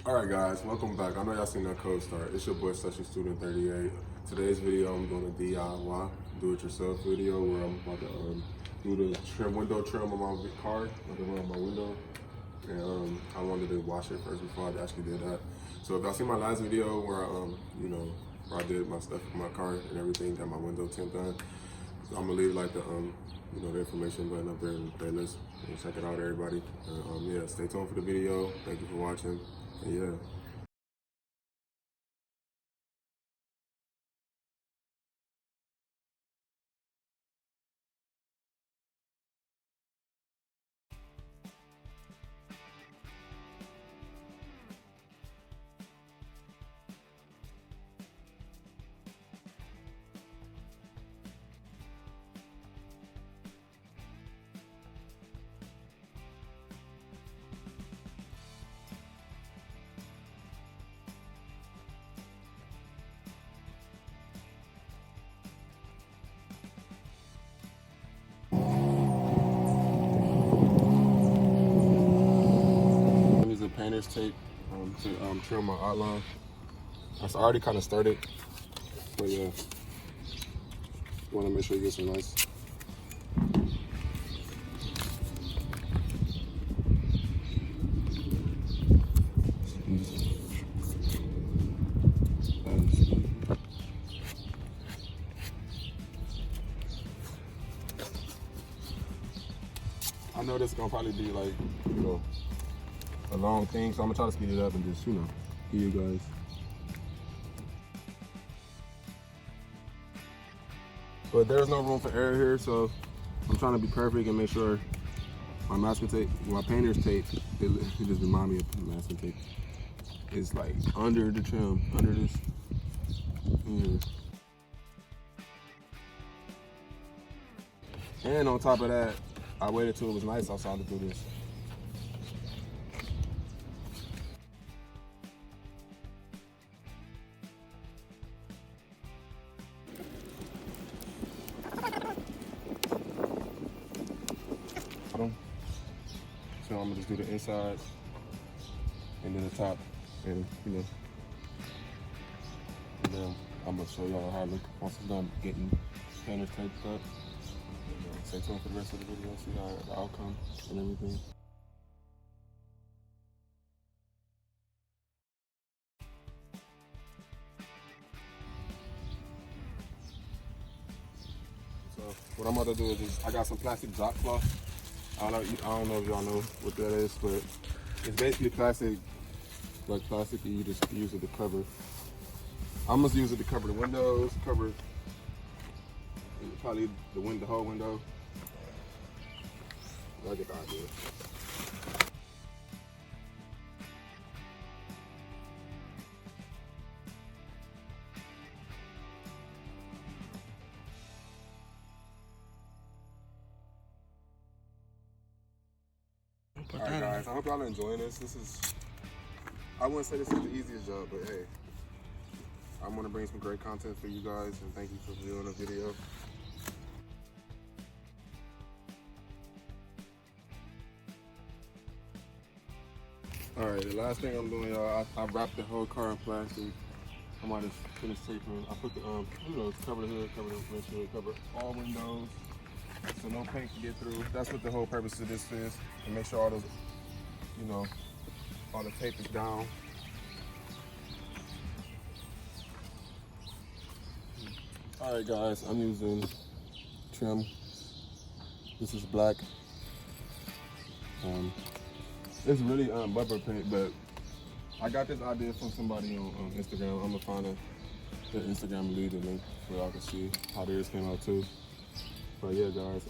Alright guys, welcome back. I know y'all seen that code start. It's your boy Session Student 38. Today's video I'm doing a DIY, do-it-yourself video where I'm about to do the window trim on my car, like around my window. And I wanted to wash it first before I actually did that. So if y'all seen my last video where where I did my stuff with my car and everything, got my window tint done, I'm gonna leave like the the information button up there in the playlist. And check it out, everybody. Yeah, stay tuned for the video. Thank you for watching. And yeah. I'm using painter's tape to trim my outline. I already kind of started, but yeah, want to make sure you get some nice. I know this is gonna probably be like, a long thing, so I'm gonna try to speed it up and just, give you guys. But there's no room for error here, so I'm trying to be perfect and make sure my masking tape, my painter's tape, it just remind me of the masking tape. It's like under the trim, under this here. And on top of that, I waited till it was nice outside to do this. So I'm gonna just do the inside and then the top, and and then I'm gonna show y'all how it looks once it's done getting painter's tape up. Stay tuned for the rest of the video, see how the outcome and everything. So what I'm about to do is I got some plastic drop cloth. I don't know if y'all know what that is, but it's basically plastic, like plastic that you just use it to cover. I'm gonna use it to cover the windows, cover probably the whole window. I get the idea. Alright guys, I hope y'all are enjoying this. I wouldn't say this is the easiest job, but hey, I'm gonna bring some great content for you guys, and thank you for viewing the video. Alright, the last thing I'm doing, y'all, I wrapped the whole car in plastic. I might have finished taping. I put the, cover the hood, cover the windshield, cover all windows, so no paint can get through. That's what the whole purpose of this is, to make sure all those, all the tape is down. Alright guys, I'm using trim. This is black. It's really bumper paint, but I got this idea from somebody on Instagram. I'm gonna find the Instagram lead and link where y'all can see how theirs came out too. But yeah guys,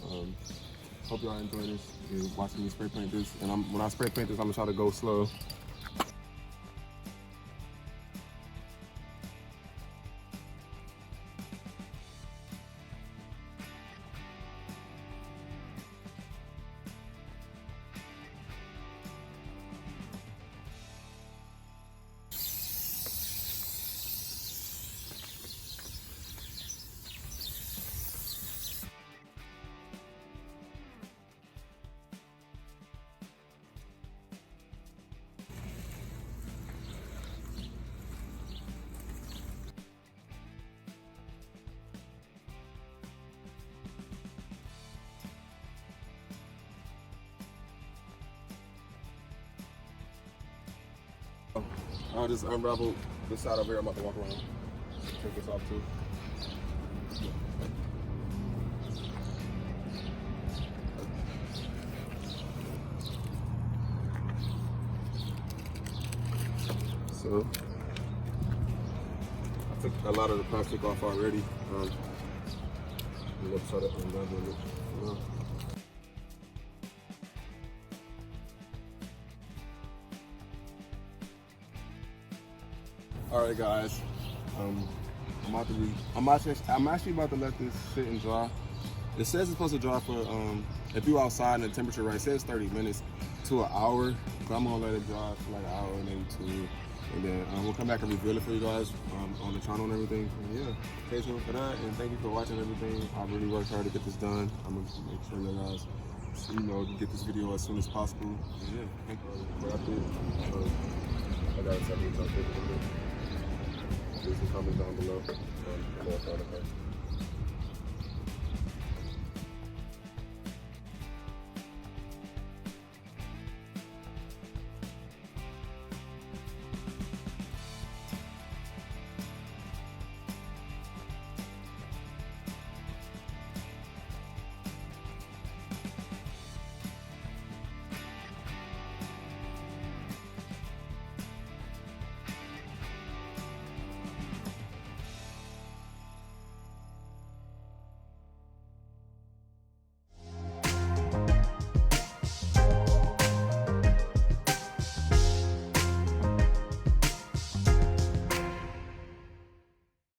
hope y'all enjoy this and watching me spray paint this. And when I spray paint this, I'm gonna try to go slow. I'll just unravel this side over here. I'm about to walk around. Take this off too. So I took a lot of the plastic off already. Let's try to unravel it. All right, guys. I'm actually about to let this sit and dry. It says it's supposed to dry for if you're outside and the temperature right, it says 30 minutes to an hour. But I'm gonna let it dry for like an hour, maybe 2, and then we'll come back and reveal it for you guys on the channel and everything. And yeah, stay tuned for that. And thank you for watching everything. I really worked hard to get this done. I'm gonna make sure you guys, get this video as soon as possible. And yeah, thank you. But I gotta tell you something. Leave some comments down below.